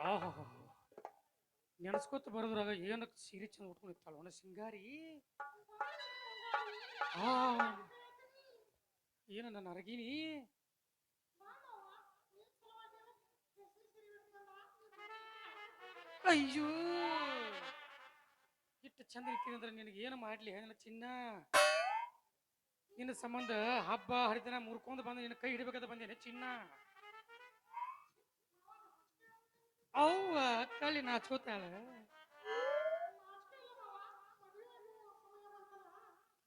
ಆಹಾ ನೆನಸ್ಕೊತ ಬರೋದ್ರಾಗ ಏನಕ್ಕೆ ಸೀರೆ ಚಂದ ಉಟ್ಕೊಂಡಿರ್ತಾಳ ಅವನ ಸಿಂಗಾರಿ. ಆ ಏನು ನನ್ನ ಅರಗಿನಿ. ಅಯ್ಯೋ ಇಟ್ಟು ಚಂದ ಇರ್ತೀನಿ ಅಂದ್ರೆ ನಿನಗೆ ಏನು ಮಾಡ್ಲಿ ನನ್ನ ಚಿನ್ನ. ನಿನ್ನ ಸಂಬಂಧ ಹಬ್ಬ ಹರಿದಿನ ಮುರ್ಕೊಂಡು ಬಂದು ನಿನ್ನ ಕೈ ಹಿಡಬೇಕಂತ ಬಂದೇನೆ ಚಿನ್ನ. ಅವ್ವ ಕಳ್ಳಿ ನಾಚ್ಕೋತಾಳ.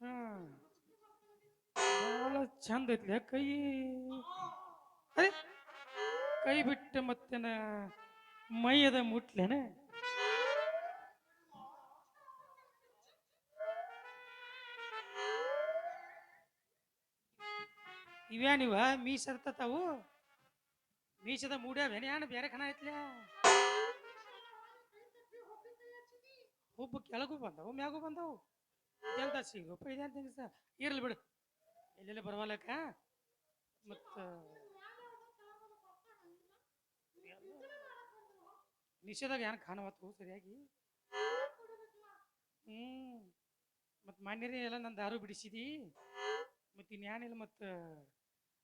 ಹ್ಮ್ ಬಹಳ ಚಂದ ಐತ್ಲೆ ಕೈ. ಅರೆ ಕೈ ಬಿಟ್ಟ ಮತ್ತೇನ ಮೈಯದ ಮುಟ್ಲೇನ. ಇವ್ಯಾನಿವ ಮೀಸರ್ತಾವು ಮೀಸದ ಮೂಡ್ಯಾವೇನ ಯಾನ ಬೇರೆ ಕಣ ಐತ್ಲ. ಹುಬ್ಬು ಕೆಳಗೂ ಬಂದವು ಮ್ಯಾಗೂ ಬಂದವು. ಎಂತ ಸಿಗಪ್ಪ ಇದೇಂತ ಇರ್ಲಿ ಬಿಡು ಎಲ್ಲೆಲ್ಲ ಬರವಲ್ಲಕ್ಕ. ಮತ್ತ ನಿಷೇಧಾಗ ಏನ್ ಕಾಣವತ್ತು ಸರಿಯಾಗಿ. ಮತ್ ಮಾನ್ಯರೇ ಎಲ್ಲ ನನ್ನ ದಾರು ಬಿಡಿಸಿದಿ. ಮತ್ ಇನ್ಯಾನಿಲ್ಲ ಮತ್ತ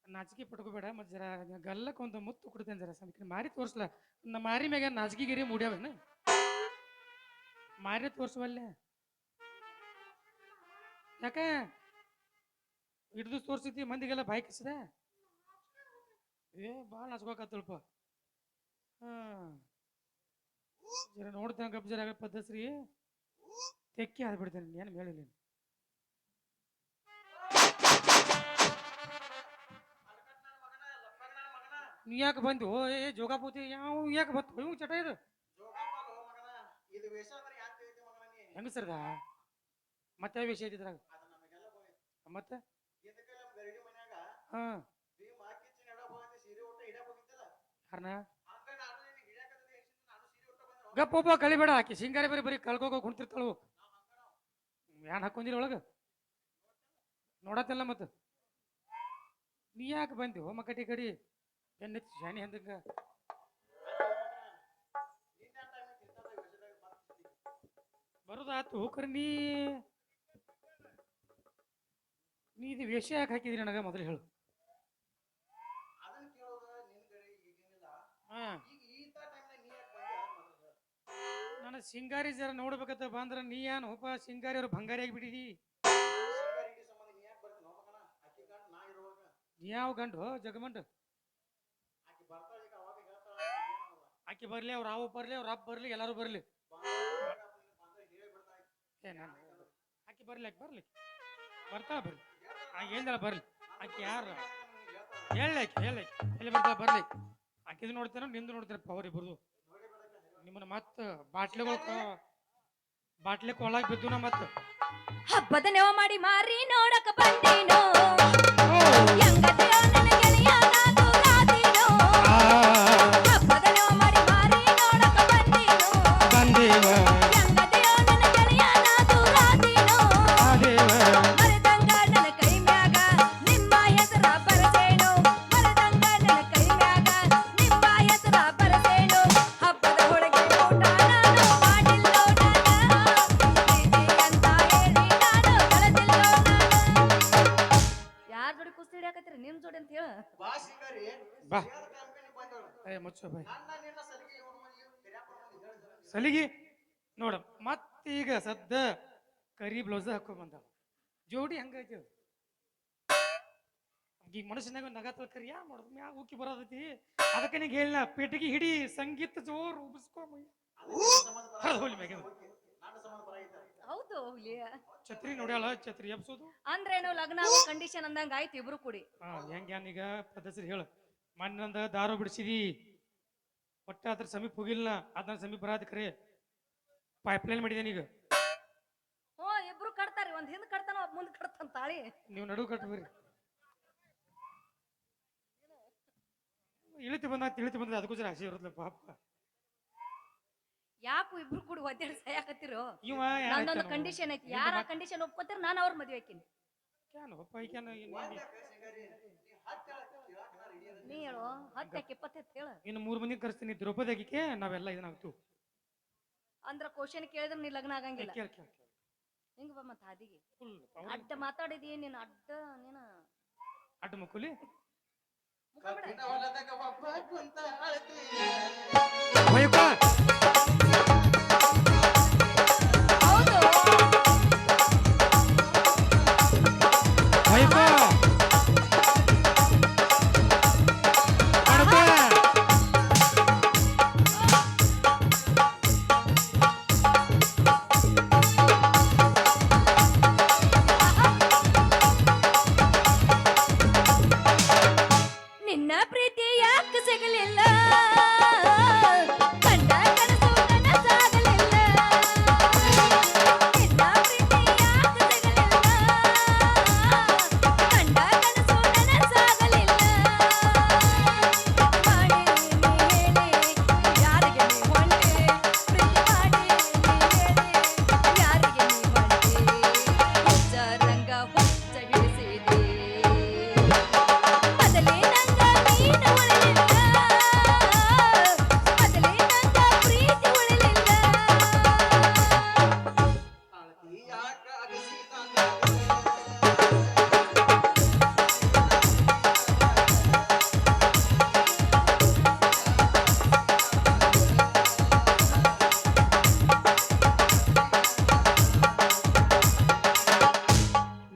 ನಾಚಿಕೆ ಪಟ್ಕೋಬೇಡ. ಮತ್ ಜರ ಗಲ್ಲಕ್ಕೆ ಒಂದು ಮುತ್ತು ಕೊಡ್ತೇನೆ ಜರ ಸಮೀಕ ಮಾರಿ ತೋರ್ಸ್ಲ. ನಮ್ಮ ಮಾರಿ ಮ್ಯಾಗ ನಾಚಿಕೆ ಗಿರಿ ಮೂಡ್ಯಾವೇನ ಮಾರಿ ತೋರ್ಸುವಲ್ಲೇ ಯಾಕ ಹಿಡ್ದು ತೋರ್ಸಿದ್ದಿ ಮಂದಿಗೆಲ್ಲ ಬಾಯ್ ಕಿಸದ. ಏ ಭಾಳ ನಾಚ್ಕೋಕತ್ತಲ್ಪ. ಜರ ನೋಡ್ತೇನೆ ಗಪ್ ಜರ ಪದ್ಧಸ್ರಿ ತೆಕ್ಕಿ ಆದ್ಬಿಡ್ತೇನೆ ಏನು ಹೇಳಿಲ್ಲ. ನೀ ಯಾಕೆ ಬಂದು ಏ ಜೋಗಾಪೂತಿ ಯಾವ ಯಾಕೆ ಬತ್ತು ಇವ್ ಚಟ ಇದು ಹೆಂಗಸರ್ದ ಮತ್ತೆ ವಿಷಯ ಇದ್ರಾಗ ಮತ್ತೆ ಹಾ ಯಾರನ ಗಪ್ಪೊಬ್ಬ ಕಳಿಬೇಡ ಆಕಿ ಸಿಂಗಾರಿ ಬರೀ ಬರೀ ಕಳ್ಕೋಗ ಕುಣ್ತಿರ್ತಾಳು. ಯಾನ್ ಹಾಕೊಂಡಿರ ಒಳಗ ನೋಡತ್ತಲ್ಲ ಮತ್ತ ನೀ ಯಾಕೆ ಬಂದಿ ಹೋ ಮಕ್ಕಟಿ ಕಡಿ ಎನ್ನೆತ್ತಿ ಶಾನಿ ಅಂದಂಗ. ಬರೋದಾತು ಕರೆ ನೀ ಇದು ವೇಷ ಯಾಕೆ ಹಾಕಿದ್ರಿ ನನಗ ಮೊದಲು ಹೇಳು. ನನ್ನ ಸಿಂಗಾರಿ ಜರ ನೋಡ್ಬೇಕಂತ ಬಂದ್ರ ನೀ ಏನು ಒಬ್ಬ ಸಿಂಗಾರಿ ಅವ್ರು ಬಂಗಾರಿ ಆಗಿಬಿಟ್ಟಿದಿ. ಯಾವ ಗಂಡು ಜಗಮಂಡು ಆಕಿ ಬರ್ಲಿ ಅವ್ರ ಅವ ಬರ್ಲಿ ಅವ್ರ ಅಪ್ಪ ಬರ್ಲಿ ಎಲ್ಲಾರು ಬರ್ಲಿ ಆಕಿ ಬರ್ಲಿ ಆಕಿ ಬರ್ಲಿ ಬರ್ತಾ ಬರ್ಲಿ ಏನಿಲ್ಲ ಬರ್ಲಿ ಆಕಿ ಯಾರು ಹೇಳಕ್ಕೆ ಎಲ್ಲಿ ಬರ್ತಾ ಬರ್ಲಿ. ಆಕಿದು ನೋಡ್ತೇನೆ ನಿಂದು ನೋಡ್ತೇನಪ್ಪ ಅವ್ರಿಬ್ರದು. ನಿಮ್ಮನ್ನ ಮತ್ತ ಬಾಟ್ಲೆ ಕೊಳ್ಳಾಕ್ ಬಿದ್ದು ಮತ್ತ ಹಬ್ಬದ ನೆವ ಮಾಡಿ ಮಾರಿ ನೋಡಕ ಬಂದೇನೋ. ಸಲಿಗಿ ನೋಡ ಮತ್ತೀಗ ಸದ್ದ ಕರಿ ಬ್ಲೌಸ್ ಹಾಕೊಂಡ್ ಬಂದ ಜೋಡಿ ಹಂಗೈತಿ. ಈಗ ಮನುಷ್ಯನಾಗ ನಗತ್ತಲ್ ಕರಿ ಯಾ ಮಾಡೋದು ಮ್ಯಾಗ ಉಕ್ಕಿ ಬರೋದೈತಿ. ಅದಕ್ಕೆ ನಿಂಗೆ ಹೇಳಿನ ಪೆಟ್ಟಿಗೆ ಹಿಡಿ ಸಂಗೀತ ಜೋರು ಉಬಿಸ್ಕೊ ಛತ್ರಿ ನೋಡ್ಯಾಳ ಛತ್ರಿ ಎಬ್ಸೋದು ಅಂದ್ರೇನು ಲಗ್ನ ಕಂಡೀಷನ್ ಅಂದಂಗ ಆಯ್ತು ಇಬ್ರು ಕೂಡಿ. ಹೆಂಗ್ಯಾನೀಗ ಪದ್ಧತಿ ಹೇಳು. ಮಣ್ಣಂದ ದಾರು ಬಿಡಿಸಿದಿ ಒಟ್ಟ ಅದ್ರ ಸಮೀಪ ಹೋಗಿಲ್ಲ ಅದನ್ನ ಸಮೀಪ ಬರಾದ ಕರೆ ಪೈಪ್ಲೈನ್ ಮಾಡಿದೇನೆ ಈಗ. ಇಬ್ರು ಕಟ್ತಾರಿ ಒಂದ್ ಹಿಂದ್ ಕಟ್ತಾನ ಒಬ್ಬ ಮುಂದ್ ಕಟ್ತಾನ ತಾಳಿ. ನೀವು ನಡು ಕಟ್ಬೇರಿ ಇಳಿತಿ ಬಂದ ಅದಕ್ಕೂ ಜರ ಹಸಿ ಇರುತ್ತಲ್ಲ ಪಾಪ. ಯಾಕು ಇಬ್ರು ಕೂಡಿ ಒದ್ದಾಡಿ ಸಾಯಕತ್ತಿರೋ. ನಂದೊಂದು ಕಂಡೀಷನ್ ಐತಿ ಯಾರ ಕಂಡೀಷನ್ ಒಪ್ಕೋತಾರ ನಾನು ಅವ್ರ ಮದ್ವೆ ಹಾಕಿನಿ. ನೀ ಹೇಳು 10 20 ಹೇಳು. ಇನ್ನು 3 ಮಂದಿ ಕರೆಸ್ತೀನಿ. ದ್ರೌಪದಿ ಆಗಿಕ್ಕೆ ನಾವೆಲ್ಲ ಇದನ್ನಾಗ್ತು. ಅಂದ್ರ ಕ್ವಶನ್ ಕೇಳಿದ್ರೆ ನೀ ಲಗ್ನ ಆಗಂಗಿಲ್ಲ. ಕೇಳ ಕೇಳ ಹಿಂಗ ಬಾ ಮತ್ತ ಹಾದಿಗೆ ಫುಲ್ ಅಡ್ಡ ಮಾತಾಡಿದಿ ನೀನು ಅಡ್ಡ ನೀನು ಅಡ್ಡ ಮುಕ್ಕುಲಿ ಮುಖ ಬಿಡ. ಹೋಯಪ್ಪ ಹೌದು ಹೋಯಪ್ಪ ಅಡಪ ನಿನ್ನ ಪ್ರೀತಿ ಯಾಕೆ ಸಿಗಲಿಲ್ಲ ಕಂಡ ಕನಸು ನನಸಾಗಲಿಲ್ಲ. ನಿನ್ನ ಪ್ರೀತಿ ಯಾಕೆ ಸಿಗಲಿಲ್ಲ ಕಂಡ ಕನಸು ನನಸಾಗಲಿಲ್ಲ. ಮಾಡಿ ನೀ ಹೇಳಿ ಯಾರಿಗೆ ನೀ ಹೊಂಟೆ, ಪ್ರೀತಿ ಮಾಡಿ ನೀ ಹೇಳಿ ಯಾರಿಗೆ ನೀ ಹೊಂಟೆ, ಹುಚ್ಚ ರಂಗ ಹುಚ್ಚ ಹಿಡಿಸಿದೆ. ಮೊದಲೇ ನಂಗ ನೀನು ಉಳಿಲಿಲ್ಲ, ಮೊದಲೇ ನಂಗ ಪ್ರೀತಿ ಉಳಿಲಿಲ್ಲ.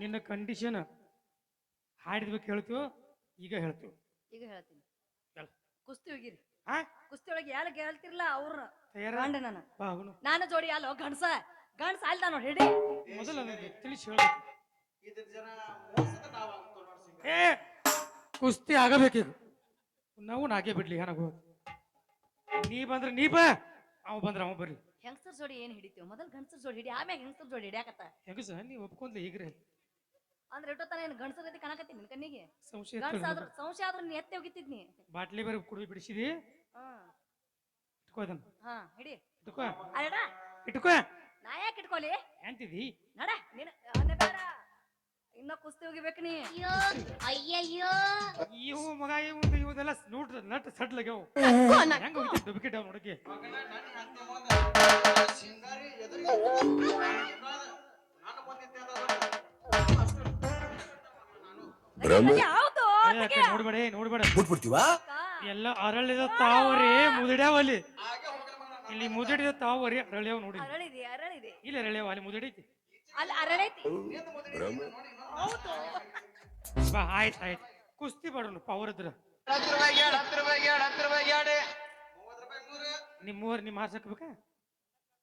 ನಿನ್ನ ಕಂಡೀಷನ್ ಹಾಡಿದ್ಬೇಕು ಹೇಳ್ತೀವೋ ಈಗ ಹೇಳ್ತೀವಿ. ಈಗ ಹೇಳ್ತೀನಿ, ಹೇಳು. ಕುಸ್ತಿ ಹೋಗಿರಿ. ಹಾ ಕುಸ್ತಿ ಒಳಗೆ ಯಾರು ಗೆಲ್ತಿರ್ಲ ಅವ್ರ ತಯಾರ ಗಂಡ ನಾನು ಬಾ ಅವನು ನಾನು ಜೋಡಿ ಅಲ್ಲೋ ಗಂಡ್ಸ ಗಂಡ್ಸ ಅಲ್ದ ನೋಡಿ ಹಿಡಿ. ಮೊದಲು ಅದನ್ನ ತಿಳಿಸಿ ಹೇಳ್ಬೇಕು. ಏ ಕುಸ್ತಿ ಆಗಬೇಕೀಗ. ನಾವು ನಾಗೇ ಬಿಡ್ಲಿ ಏನಾಗೋ. ನೀ ಬಂದ್ರೆ ನೀ ಬಾ, ಅವ ಬಂದ್ರೆ ಅವ ಬರ್ಲಿ. ಹೆಂಗಸರ್ ಜೋಡಿ ಏನ್ ಹಿಡಿತೀವಿ, ಮೊದಲ್ ಗಂಡಸರ್ ಜೋಡಿ ಹಿಡಿ, ಆಮ್ಯಾಗ ಹೆಂಗಸರ್ ಜೋಡಿ ಹಿಡಿಯಾಕತ್ತ. ಹೆಂಗ ಸಹ ನೀ ಒಪ್ಕೊಂಡ್ಲಿ ಈಗ್ರೆ ಅಂದ್ರೆ ಇಟ್ಟೋತಾನ ಏನ್ ಗಂಡಸರ್ ಗತಿ ಕಾಣಕತ್ತೀನಿ ನಿನ್ ಕಣ್ಣಿಗೆ. ಸಂಶಯ ಗಂಡ್ಸ ಆದ್ರೂ ಸಂಶಯ ಆದ್ರೂ ನೀ ಎತ್ತೆ ಹೋಗಿತ್ತಿದ್ನಿ. ಬಾಟ್ಲಿ ಬೇರೆ ಕುಡಿ ಬಿಡಿಸಿದಿ. ಇಟ್ಕೋ ಅದನ್ನ. ಹಾ ಹಿಡಿ. ಇಟ್ಕೋ ಅಡ ಇಟ್ಕೋ. ನಾ ಯಾಕೆ ಇಟ್ಕೊಲಿ ಎಂತಿದಿ ನಡ ನೀನು ಅನ್ನ ಬೇಡ. ಇನ್ನ ಕುಸ್ತಿ ಹೋಗಿಬೇಕು ನೀ. ಅಯ್ಯಯ್ಯೋ ಇವು ಮಗ ಇವದೆಲ್ಲ ನೋಡ್ರಿ ನಟ್ ಸಡ್ಲಾಗ್ಯಾವ. ಹೆಂಗ ಹೋಗಿದ್ದೆ ಡುಬಿಕೆಟ್ ಅವ್ ನೋಡಕ್ಕೆ. ಹೌದು ನೋಡ್ಬೇಡ ನೋಡ್ಬೇಡ. ಬಿಟ್ಬಿಡ್ತೀವಾ ಎಲ್ಲ ಅರಳಿದ ತಾವರಿ ಮುದಿಡ್ಯಾವಲ್ಲಿ. ಇಲ್ಲಿ ಮುದಿಡಿದ ತಾವರಿ ಅರಳ್ಯಾವ ನೋಡಿ. ಅರಳಿದೆ ಅರಳಿದೆ ಇಲ್ಲ ಅರಳ್ಯಾವ ಅಲ್ಲಿ ಮುದಿಡೈತಿ. ಅಲ್ಲಿ ಅರಳೈತಿ. ಹೌದು ಬಾ ಆಯ್ತು ಆಯ್ತು ಕುಸ್ತಿ ಮಾಡೋಣ ಪವರ್ ಇದ್ರ. ನಿಮ್ ಮೂವರ್ ನೀ ಮಾರ್ಸಕ್ಬೇಕಾ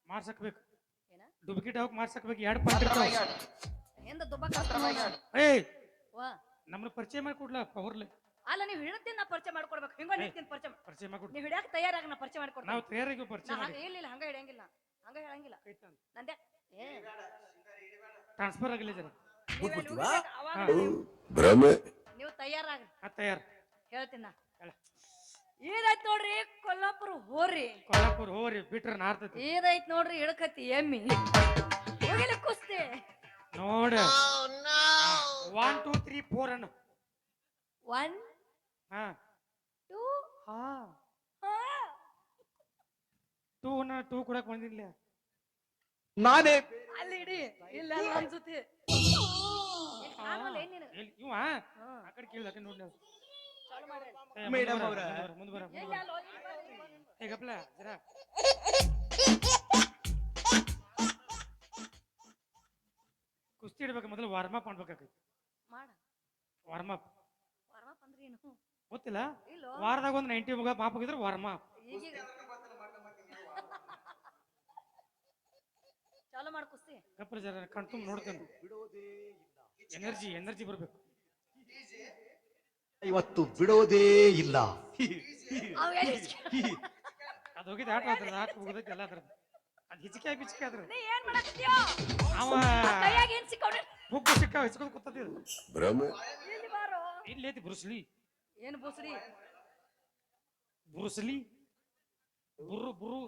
ಮಾರ್ಸಕ್ಬೇಕು. ಏನ ಡುಬಿಕೆಟ್ ಹೋಗಿ ಮಾರ್ಸಕ್ಬೇಕು. 2 ಪಾಯಿಂಟ್ ಇರ್ತಾವ. ಎಂದ ದುಬ್ಬ ಏಯ್ ವಾ ನಮ್ನ ಪರಿಚಯ ಮಾಡ್ಕೊಡ್ಲ ಪವರ್ಲೆ. ಅಲ್ಲ ನೀವು ಹಿಡತೀನಿ ನಾ ಪರಿಚಯ ಮಾಡ್ಕೊಡ್ಬೇಕು. ಹಿಂಗ ನಿಂತೀನಿ ಪರಿಚಯ ಪರಿಚಯ ಮಾಡ್ಕೊಡ್. ನೀವು ಹಿಡಿಯಾಕ ತಯಾರಾಗ ನಾ ಪರಿಚಯ ಮಾಡ್ಕೊಡ್ತೀನಿ. ನಾವು ತಯಾರಾಗಿ ಪರಿಚಯ ನಾ ಮಾಡಿ. ಇಲ್ಲ ಹಂಗ ಹಿಡಿಯಂಗಿಲ್ಲ ಹಂಗ ಹೇಳಂಗಿಲ್ಲ ನಂದೆ. ಏ ಟ್ರಾನ್ಸ್ಫರ್ ಆಗಿಲ್ಲ ಜರ. ನೀವ್ ಎಲ್ಲಿ ಬಿಟ್ಬಿಡ್ತೀವಾ? ಹೋಗಿದ್ದಾಗ ಅವಾಗ ಭ್ರಮೆ ನೀವು ತಯಾರಾಗ್ರಿ ತಯಾರ ಹೇಳ್ತೀನಿ ನಾ. ಹೇಳ. ಇದೈತ್ ನೋಡ್ರಿ ಕೊಲ್ಲಾಪುರ ಹೋರಿ. ಕೊಲ್ಲಾಪುರ ಹೋರಿ ಬಿಟ್ರ ನಾರ್ತೈತಿ. ಇದೈತ್ ನೋಡ್ರಿ ಇಳಕತ್ತಿ ಎಮ್ಮಿ ಹೋಗಿಲ್ಲ ಕುಸ್ತಿ ನೋಡ 1 2 3 4 ಅನ್ನು. 1 ಹಾ 2 ಹಾ 2 ನ 2 ಕೊಡಕ್ ಬಂದಿಲ್ಲ. ನಾನೇ ಅಲ್ಲಿ ಇಡಿ ಇಲ್ಲ ಅನ್ಸುತ್ತೆ. ಇವ ಆ ಕಡೆ ಕೇಳಿದ ಕಡೆ ನೋಡಿ. ಮೇಡಮ್ ಅವ್ರ ಮುಂದೆ ಬರ ಹೇಗಪ್ಲ ಜರ ಕುಸ್ತಿ ಇಡ್ಬೇಕು. ಮೊದಲು ವಾರ್ಮ್ ಅಪ್ ಮಾಡ್ಬೇಕಾಗೈತಿ. ಮಾಡ ವಾರ್ಮ್ ಅಪ್ ವಾರ್ಮ್ ಅಪ್ ಅಂದ್ರೆ ಏನು ಗೊತ್ತಿಲ್ಲ. ಇಲ್ಲೋ ವಾರದಾಗ ಒಂದು 90 ಮುಗ ಮಾಪ್ ಹೋಗಿದ್ರೆ ವಾರ್ಮ್ ಅಪ್. ಈಗ ಚಾಲು ಮಾಡು ಕುಸ್ತಿ. ಗಪ್ರ ಜರ ಕಣ್ತುಂಬ ನೋಡ್ತೇನೆ. ಎನರ್ಜಿ ಎನರ್ಜಿ ಬರ್ಬೇಕು. ಇವತ್ತು ಬಿಡೋದೇ ಇಲ್ಲ. ಅವ್ ಎಲ್ಲಿ ಅದು ಹೋಗಿದ್ದು ಆಟ ಅದ್ರದ್ದು ಆಟ ಹೋಗೋದಕ್ಕೆ ಎಲ್ಲ ಅದ್ರದ್ದು. ಅದು ಹಿಚಿಕೆ ಬಿಚಿಕೆ ಅದ್ರ. ನೀ ಏನ್ ಮಾಡಕತ್ತೀಯೋ ಅವ ಕೈಯಾಗ ಏನ್ ಸಿಕ್ಕವ್ರೆ ಬುಕ್ ಸಿಕ್ಕ ಹಿಚ್ಕೊಂಡು ಕೂತದಿದ್ದು. ಭ್ರಮೆ ಇಲ್ಲಿ ಬಾರೋ. ಇಲ್ಲಿ ಐತಿ ಬ್ರುಸ್ಲಿ. ಏನು ಬುಸ್ರಿ ಬ್ರುಸ್ಲಿ ಬುರು ಬುರು.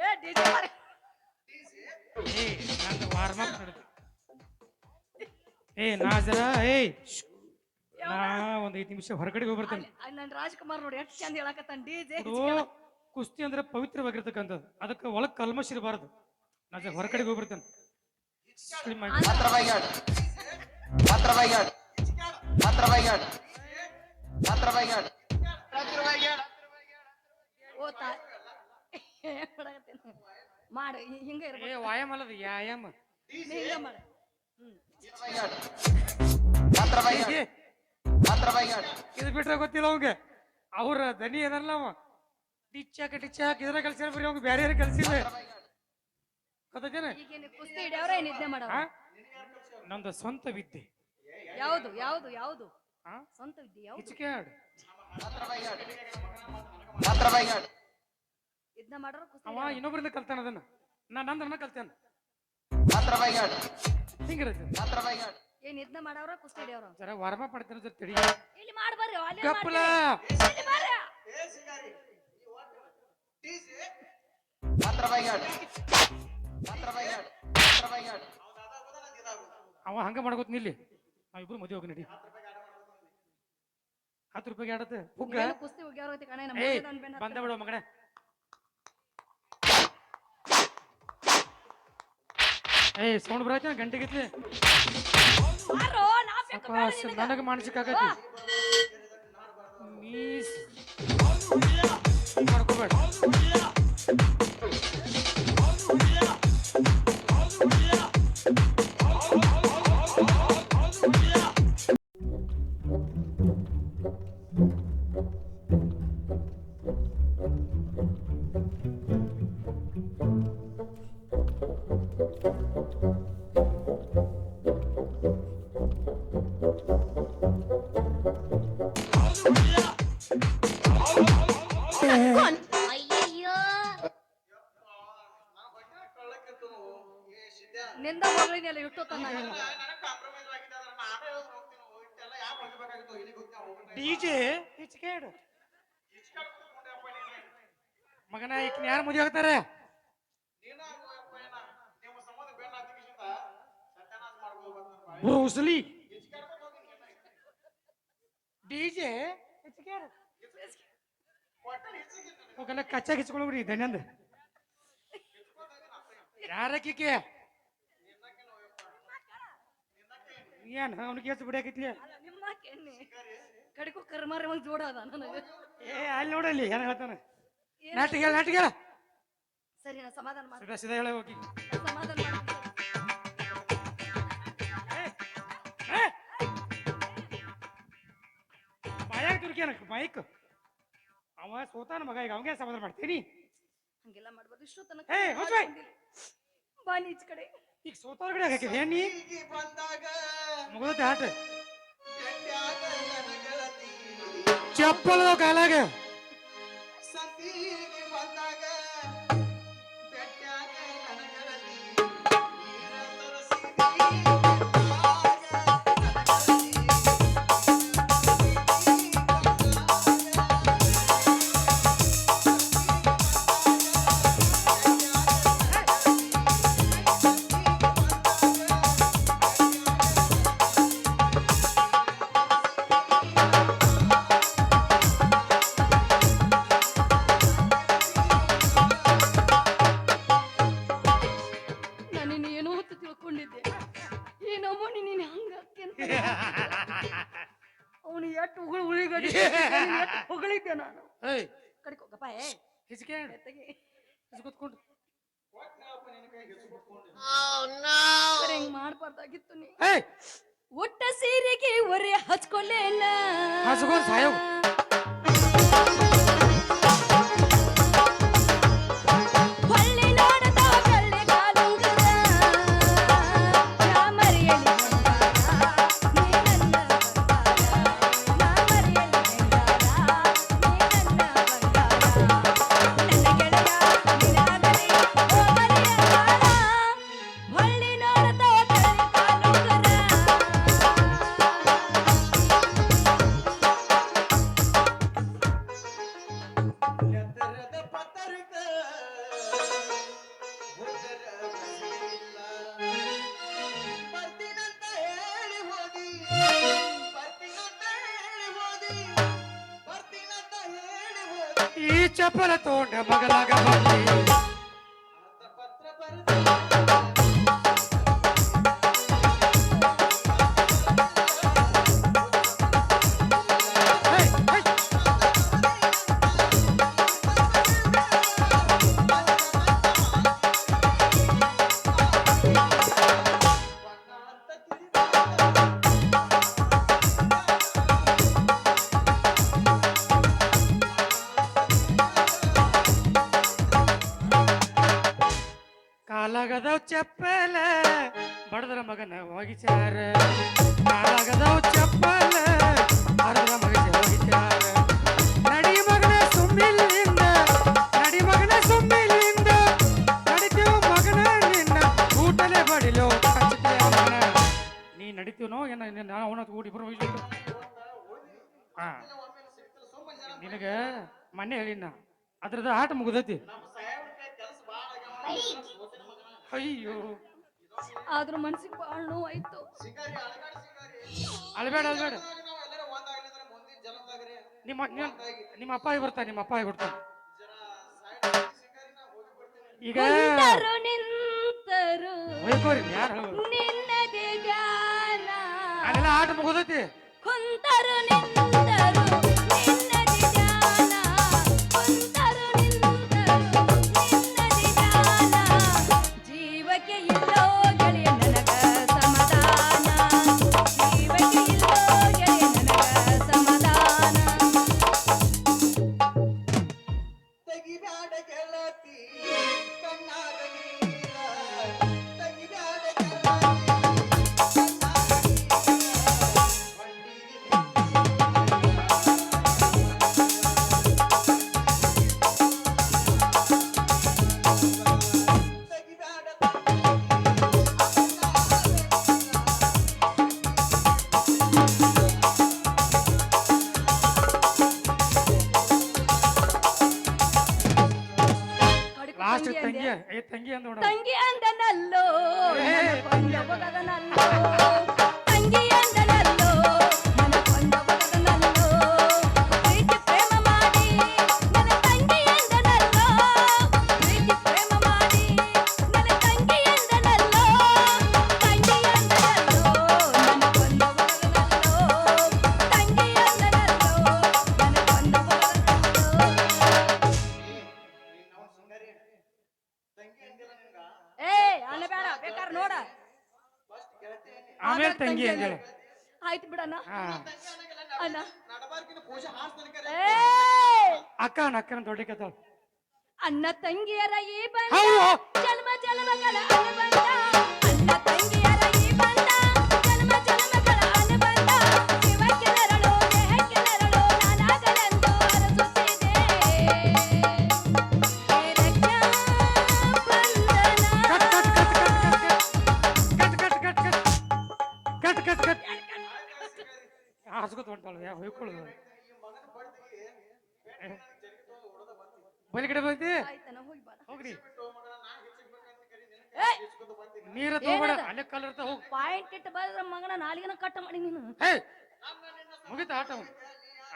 ಏ ಡಿಜೆ ಮಾರಿ ಏ ನಂದು ವಾರ್ಮ್ ಅಪ್ ನಡೀತು. ಏ ನಾ ಜರ ಏಯ್ ನಾ ಒಂದ್ 5 ನಿಮಿಷ ಹೊರಗಡೆ ಹೋಗ್ಬರ್ತೇನೆ. ನನ್ ರಾಜ್ಕುಮಾರ್ ನೋಡಿ ಎಷ್ಟು ಚಂದ ಹೇಳಕತ್ತಾನ ಡಿಜೆ. ಕುಸ್ತಿ ಅಂದ್ರೆ ಪವಿತ್ರವಾಗಿರ್ತಕ್ಕಂಥದ್ದು, ಅದಕ್ಕೆ ಒಳಗ್ ಕಲ್ಮಶ ಇರಬಾರ್ದು. ನಾ ಹೊರಗಡೆ ಹೋಗ್ಬರ್ತೇನೆ. ಓತಾ ಮಾಡು ಹಿಂಗ ಇರ್ಬೇಕು. ವ್ಯಾಯಾಮ ಅಲ್ಲದ ವ್ಯಾಯಾಮ. ಹಿಂಗ ಮಾಡು. ಇದು ಬಿಟ್ರೆ ಗೊತ್ತಿಲ್ಲ ಅವಂಗೆ. ಅವ್ರ ದನಿ ಅದಲ್ಲ ಅವ ಟಿಚ್ಚಾಕ ಇದ್ರ ಕಲ್ಸಿರ ಬರೀ ಅವ್ಗೆ ಬೇರೆ ಕಲ್ಸಿಲ್ಲ. ಗೊತ್ತೇನ? ಕುಸ್ತಿ ಹಿಡಿಯವ್ರ ಏನ್ ನಿದ್ದೆ ಮಾಡವ? ನಮ್ದು ಸ್ವಂತ ವಿದ್ಯೆ. ಯಾವುದು ಯಾವುದು ಯಾವುದು ಸ್ವಂತ ವಿದ್ಯೆ? ಯಾವುದು? ಹಿಚ್ಕ್ಯಾಡ್ ಇದನ್ನ ಮಾಡೋರು ಕುಸ್ತಿ ಅವ ಇನ್ನೊಬ್ಬರಿಂದ ಕಲ್ತಾನ ಅದನ್ನ. ನಂದನ್ನ ಕಲ್ತಾನ. ಹಿಂಗಿರುತ್ತೆ. ಏನ್ ಇದನ್ನ ಮಾಡವ್ರ ಕುಸ್ತಿ ಹಿಡಿಯವ್ರ? ಜರ ವಾರ್ಮ್ ಅಪ್ ಮಾಡ್ತಾನೆ ಜರ ತಡಿ. ಇಲ್ಲಿ ಮಾಡ್ಬರ್ರಿ ಅಲ್ಲಿ ಕಪ್ಪಲ ಇಲ್ಲಿ ಬರ್ರಿ. ಅವ ಹಂಗ ಮಾಡ್ಕೋತ ನಿಲ್ಲಿ. ನಾವಿಬ್ರು ಮದುವೆ ಹೋಗಿ ನಡಿ. 10 ರೂಪಾಯಿಗೆ ಆಡತ್ತೆ ಹುಗ್ಗ. ಕುಸ್ತಿ ಹೋಗ್ಯಾರ ಕಣೆ. ಬಂದ ಬಿಡು ಮಗನೇ. ಸೌಂಡ್ ಬರತ್ತೆ ಗಂಟೆಗಿತ್ಲಿ. ನನಗೆ ಮಾನಸಿಕ ಆಗೈತಿ. ಮಾಡ್ಕೋಬೇಡ. ಅಯ್ಯಯ್ಯೋ ನಿಂದ ಹೋಗ್ಲಿದೆಯಲ್ಲ ಇಟ್ಟು ತನ್ನ ಡಿಜೆ ಹಿಚ್ಕೇಡು ಮಗನ. ಈಗ ಯಾರು ಮದುವೆ ಆಗ್ತಾರೆ? ಬ್ರೂಸ್ಲಿ ಡಿಜೆ ಹಿಚ್ಕೇಡು ಹೋಗಲ್ಲ. ಕಚ್ಚಾಗಿ ಹಿಚ್ಕೊಳ್ಬಿಡಿ ಧನ್ಯಂದ. ಯಾರಕ್ಕಿಕೆ ಏನ್ ಅವ್ನಿಗೆ ಎಷ್ಟು ಬಿಡಾಕಿತ್ಲಿ? ನಿಮ್ಮ ಕೆನ್ನೆ ಕಡಿಕೋ ಕರ್ಮಾರಿ ಒಂದು ಜೋಡ ಅದ ನನಗೆ. ಅಲ್ಲಿ ನೋಡಲ್ಲಿ ಏನ ಹೇಳ್ತಾನ. ನಾಟಿಗೆ ಸರಿ ನಾ ಸಮಾಧಾನ ಮಾಡಿ. ಸಿದಾ ಹೇಳ ಹೋಗಿ. ಸಮಾಧಾನ ಮಾಡಿ. ಬಾಯಾಗ ತುರ್ಕೇನ ಮೈಕ್. ಅವ ಸೋತಾನ ಮಗ. ಈಗ ಅವಂಗೆ ಸಮಾಧಾನ ಮಾಡ್ತೀನಿ. ಹಂಗೆಲ್ಲ ಮಾಡ್ಬಾರ್ದು. ಇಷ್ಟು ತನಕ ಬಾನಿ ಈಚ ಕಡೆ. ಈಗ ಸೋತಾರ ಕಡೆ ಹಾಕಿದೆ ನೀ ಮುಗದ ಆಟ. ಚಪ್ಪಲ ಕಾಲಾಗ ಅವನು ಎಷ್ಟು ಉಳಿಗಡಿ ಹೊಗಳಿದ್ದೆ ನಾನು. ಕಡಿಕೋಗಪ್ಪ ಕೂತ್ಕೊಂಡು ಹೆಂಗ್ ಮಾಡ್ಬಾರ್ದಾಗಿತ್ತು ನೀ. ಒಟ್ಟ ಸೀರೆಗೆ ಒರೆ ಹಚ್ಕೊಲೇನ ಸಾಯೋ ಈ ಚಪ್ಪಲ ತೋಂಡ ಮಗಲಾಗ ಬಂದಿ ಹೇ, ಹೇ. ಕಾಲಾಗದವ್ ಚಪ್ಪಲ ಬಡದ್ರ ಮಗನ ಹೋಗಿಚಾರ ಕಾಲಾಗದವ್ ಚಪ್ಪಲ ಬಡದ್ರ ಮಗನ ಹೋಗಿಚಾರ ನಡಿ ಮಗನ ಸುಮ್ಮಿಲ್ಲಿಂದ ನಡಿ ಮಗನ ಸುಮ್ಮಿಲ್ಲಿಂದ ನಡಿತೀವ ಮಗನ ನಿನ್ನ ಊಟಲೆ ಬಡಿಲೋ ಕಚ್ಚತೆಯ ಮಗನ ನೀ ನಡಿತೀವನೋ ಏನ ನಾನು ಅವನ ಊಟ ಇಬ್ಬರು ಹೋಗ್ಲಿಕ್ಕೆ ಹಾ ನಿನಗ ಮೊನ್ನೆ ಹೇಳಿನ ಅದ್ರದ ಆಟ ಮುಗ್ದೈತಿ ಅಯ್ಯೋ ಆದ್ರೂ ಮನ್ಸಿಗೆ ಬಾಳ ನೋವಾಯ್ತು. ಅಳ್ಬೇಡ ಅಳ್ಬೇಡ ನಿಮ್ಮ ಅಪ್ಪ ಬರ್ತಾನೆ ನಿಮ್ಮ ಅಪ್ಪ ಬರ್ತಾನೆ ಈಗ ಕುಂತರು ನಿಂತರು ಹೋಯ್ಕೋರಿ ಯಾರು ನಿನ್ನದೇ ಧ್ಯಾನ ಅಲ್ಲೆಲ್ಲ ಆಟ ಮುಗ್ದೈತಿ ಕುಂತರು ನಿಂತರು ನಿನ್ನದೇ ಧ್ಯಾನ ಕುಂತರು ನಿಂತರು ನಿನ್ನದೇ ಧ್ಯಾನ ಜೀವಕ್ಕೆ ಇಲ್ಲೋ ಗೆಳೆಯ ನನಗ ಸಮಾಧಾನ ಜೀವಕ್ಕೆ ಇಲ್ಲೋ ಗೆಳೆಯ ನನಗ ಸಮಾಧಾನ ತೆಗಿಬ್ಯಾಡ ಗೆಳತಿ ಕಣ್ಣಾಗ ನೀರ ತೆಗಿಬ್ಯಾಡ ಗೆಳತಿ ಲಾಸ್ಟ್ ತಂಗಿ ಏ ತಂಗಿ ಅಂದ ನೋಡ ತಂಗಿ ಅಂದನಲ್ಲೋ ಏ. ನನ್ನ ಕೊಂದ ಬಗದನಲ್ಲೋ ತಂಗಿ ಅಂದನಲ್ಲೋ ನನ್ನ ಕೊಂದ ಬಗದನಲ್ಲೋ ಪ್ರೀತಿ ಪ್ರೇಮ ಮಾಡಿ ನನ್ನ ತಂಗಿ ಅಂದನಲ್ಲೋ ಪ್ರೀತಿ ಪ್ರೇಮ ಮಾಡಿ ನನ್ನ ತಂಗಿ ಅಂದನಲ್ಲೋ ತಂಗಿ ಅಂದನಲ್ಲೋ ನನ್ನ ಕೊಂದ ಬಗದನಲ್ಲೋ ತಂಗಿ ಅಂದನಲ್ಲೋ ನನ್ನ ಕೊಂದ ಬಗದನಲ್ಲೋ ಏ ಅನ್ನಬೇಡ ಬೇಕಾರ್ ನೋಡ ಆಮೇಲೆ ತಂಗಿ ಅಂದೇಳ ಆಯ್ತು ಬಿಡಣ್ಣ ಹಾ ಅಣ್ಣ ಪೂಜೆ ಹಾಸ್ತಾನೆ ಏ ಅಕ್ಕನ ದೊಡ್ಡ ಕತ್ತಾಳ ಅಣ್ಣ ತಂಗಿಯರ ಈ ಬಂದ ಹೌದು. ಜನ್ಮ ಜನ್ಮಗಳ ಅನುಬಂಧ ಅಣ್ಣ ತಂಗಿಯರ ಈ ಬಂದ ಜನ್ಮ ಜನ್ಮಗಳ ಅನುಬಂಧ ಶಿವಕ್ಕೆ ನೆರಳು ದೇಹಕ್ಕೆ ನೆರಳು ನಾನಾಗಲೆಂದು ಅರಸುತ್ತಿದೆ ಹೇ ರಕ್ಷಾ ಬಂಧನ ಕಟ್ ಹಾಸ್ಕೊತ ಹೊಂಟಾಳ ಯಾ ಹೊಯ್ಕೊಳ್ಳೋದು ಬಲಿ ಕಡೆ ಬಂದಿ ಆಯ್ತಣ್ಣ ಹೋಗಿ ಬಾ ಹೋಗ್ರಿ ಏ ನೀರ ತಗೋಬೇಡ ಏನದ? ಅಲ್ಲೇ ಕಲರ್ತ ಹೋಗ್ ಪಾಯಿಂಟ್ ಇಟ್ಟು ಬಂದ್ರ ಮಗನ ನಾಲಿಗೆನ ಕಟ್ ಮಾಡಿ ನೀನು ಹೇ ಮುಗಿತ ಆಟ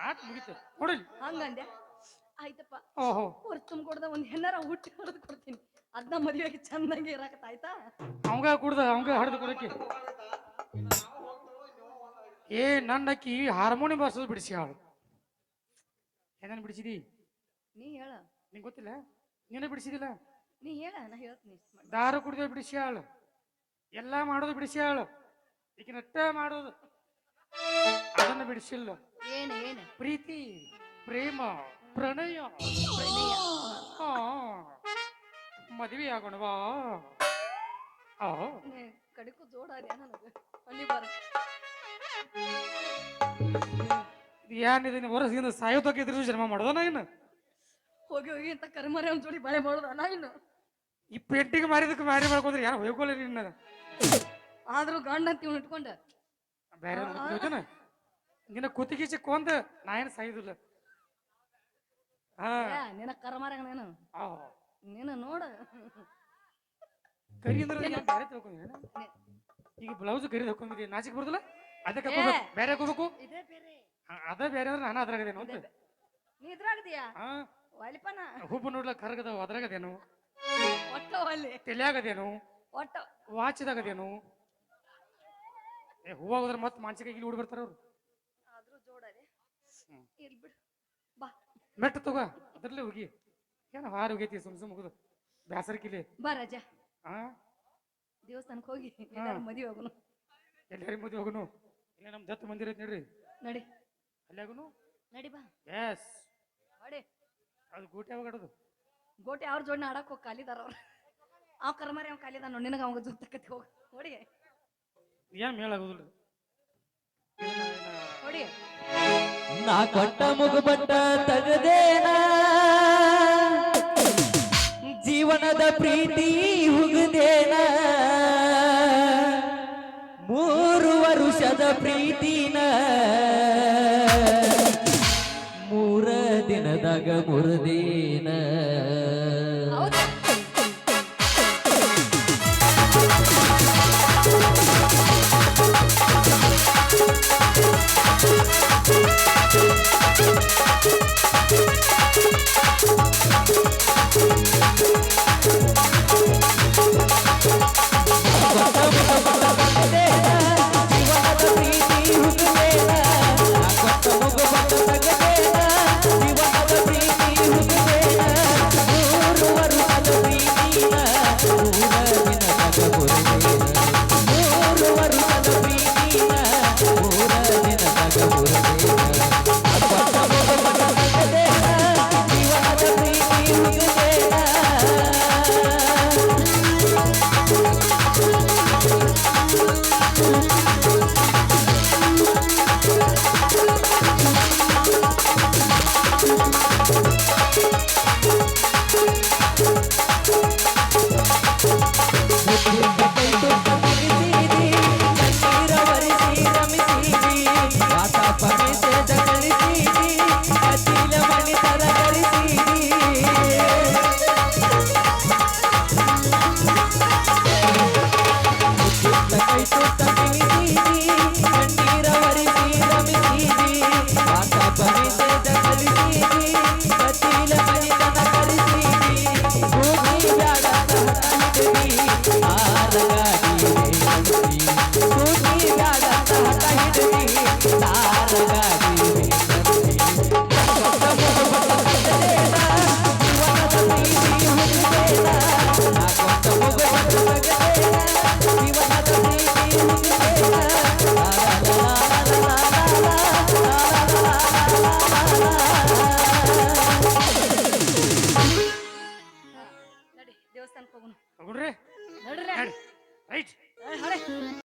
ಆಟ ಮುಗಿತ ಕೊಡಿ ಹಂಗಂದೆ ಆಯ್ತಪ್ಪ ಓಹೋ ಹೊರ ತುಂಬಿಕೊಡ್ದ ಒಂದ್ ಹೆಣ್ಣಾರ ಹುಟ್ಟಿ ಹೊಡೆದು ಕೊಡ್ತೀನಿ ಅದನ್ನ ಮದುವೆಗೆ ಚಂದಂಗೆ ಇರಾಕತ್ತ ಆಯ್ತಾ ಅವಂಗ ಕುಡ್ದ ಅವಂಗ ಹಡ್ದು ಕೊಡಕ್ಕೆ ಏ ನನ್ನ ಅಕ್ಕಿ ಹಾರ್ಮೋನಿಯಂ ಬಾರ್ಸೋದು ಬಿಡಿಸಿ ಹಾಳು ಏನೇನು ಬಿಡಿಸಿದಿ ನೀ ಹೇಳ ನಿಂಗೆ ಗೊತ್ತಿಲ್ಲ ನೀನೇ ಬಿಡಿಸಿದಿಲ್ಲ ನೀ ಹೇಳ ನಾ ಹೇಳ್ತೀನಿ ದಾರು ಕುಡಿದ ಬಿಡಿಸಿ ಹಾಳು ಎಲ್ಲ ಮಾಡೋದು ಬಿಡಿಸಿ ಹಾಳು ಈಗ ನಟ್ಟ ಮಾಡೋದು ಅದನ್ನ ಬಿಡಿಸಿಲ್ಲ ಏನು ಏನು ಪ್ರೀತಿ ಪ್ರೇಮ ಪ್ರಣಯ ಹಾ ಮದುವೆ ಆಗೋಣವಾ ಆ ಕಡಿಕು ಜೋಡಾರಿ ನನಗೆ ಅಲ್ಲಿ ಬರ ಏನಿದೆ ವರ್ಷದಿಂದ ಸಾಯೋತಕ್ಕಿದ್ರು ಜನ್ಮ ಮಾಡೋದ ನಾ ಇನ್ನು ಹೋಗಿ ಹೋಗಿ ಅಂತ ಕರ್ಮರೆ ಒಂದ್ ಜೋಡಿ ಬಳೆ ಮಾಡೋದ ನಾ ಇನ್ನು ಈ ಪೆಟ್ಟಿಗೆ ಮಾರಿದಕ್ಕೆ ಮಾರಿ ಮಾಡ್ಕೊಂಡ್ರೆ ಯಾರು ಹೋಯ್ಕೊಳ್ಳಿ ನಿನ್ನ ಆದ್ರೂ ಗಂಡ ಅಂತ ಇವ್ನು ಇಟ್ಕೊಂಡ ಬೇರೆ ಗೊತ್ತೇನ ನಿನ್ನ ಕುತ್ತಿಗೆ ಚಿಕ್ಕೊಂದ ನಾ ಏನು ಸಾಯುದಿಲ್ಲ ಹಾ ನಿನ್ನ ಕರ್ಮರ ನೀನು ಆ ನೀನು ನೋಡ ಕರಿ ಅಂದ್ರೆ ಬೇರೆ ತಿಳ್ಕೊಂಡಿ ಈಗ ಬ್ಲೌಸ್ ಕರಿ ಹಾಕೊಂಡಿದ್ದಿ ನಾಚಿಕ್ ಬರುದಿಲ್ಲ ಅದಕ್ಕೆ ಹಾಕೋಬೇಕು ಬೇರೆ ಹಾಕೋಬೇಕು ಇದೇ ಬೇರೆ ಅದ ಬೇರೆ ಅಂದ್ರೆ ನಾನು ಅದ್ರಾಗದೇನು ಅಂತ ನೀ ಇದ್ರಾಗದಿಯಾ ಆ ಒಲಿಪನ ಹುಬ್ಬು ನೋಡ್ಲಕ್ ಕರಗದ ಅದ್ರಾಗದೇನು ಒಟ್ಟ ಒಲ್ಲಿ ತಲೆಯಾಗದೇನು ಒಟ್ಟ ವಾಚಿದಾಗದೇನು ಏ ಹೂವ ಹೋದ್ರ ಮತ್ತೆ ಮಾನಸಿಕ ಇಲ್ಲಿ ಹುಡುಗ ಬರ್ತಾರ ಅವ್ರು ಆದ್ರೂ ಜೋಡದೆ ಇಲ್ ಬಿಡು ಬಾ ಮೆಟ್ಟ ತಗೋ ಅದ್ರಲ್ಲೇ ಹೋಗಿ ಏನು ಹಾರು ಹೋಗೈತಿ ಸುಮ್ ಮುಗಿದು ಬ್ಯಾಸರ್ಕಿಲಿ ಬಾ ರಾಜ ಆ ದೇವಸ್ಥಾನಕ್ಕೆ ಹೋಗಿ ಎಲ್ಲಾರು ಮದುವೆ ಹೋಗುನು ಎಲ್ಲಾರಿಗೆ ಮದುವೆ ಹೋಗುನು ಇಲ್ಲ ನಮ್ಮ ದತ್ತ ಮಂದಿರ ಐತಿ ನೋಡ್ರಿ ನಡಿ ಅಲ್ಲಿ ಆಗುನು ನಡಿ ಬಾ ಎಸ್ ನೋಡಿ ಅದು ಗೂಟಿ ಯಾವಾಗ ಆಡೋದು ಗೋಟೆ ಅವ್ರ ಜೋಡಿನ ಆಡಕ್ ಹೋಗಿ ಕಾಲಿದಾರ ಅವ್ರು ಅವ್ ಕರ್ಮಾರಿ ಅವ್ ಕಾಲಿದಾನ ನಿನಗ ಅವಾಗ ಜೊತೆ ಹೋಗಿ ನೋಡಿ ಏನ್ ಮೇಳಾಗೋದಿಲ್ರಿ ನೋಡಿ ನಾ ಕೊಟ್ಟ ಮುಗುಬಟ್ಟ ತಗದೇನ ಜೀವನದ ಪ್ರೀತಿ ಹುಗದೇನ 3 ವರುಷದ ಪ್ರೀತಿನ 3 ದಿನದಾಗ ಮುರಿದೇನ ಹೌದಾ ಜೀವನದ ಪ್ರೀತಿ ಹುಗದೇನ ನಾ ಕೊಟ್ಟ ಮುಗುಬಟ್ಟ ತಗದೇನ ಜೀವನದ ಪ್ರೀತಿ ಹುಗದೇನ 3 ವರುಷದ ಪ್ರೀತಿನ 3 ದಿನದಾಗ ಮುರಿದೇನ 3 ವರುಷದ ಪ್ರೀತಿನ 3 ದಿನದಾಗ ಮುರಿದೇನ ಕೊಟ್ಟ ಮುಗುಬಟ್ಟ ತಗದೇನ ಜೀವನದ ಪ್ರೀತಿ ಹುಗದೇನ ನಡಿ ದೇವಸ್ಥಾನಕ್ಕೆ ಹೋಗುನು ಹೋಗ್ರಿ ನಡ್ರಿ ರೈಟ್ ಹಳೆ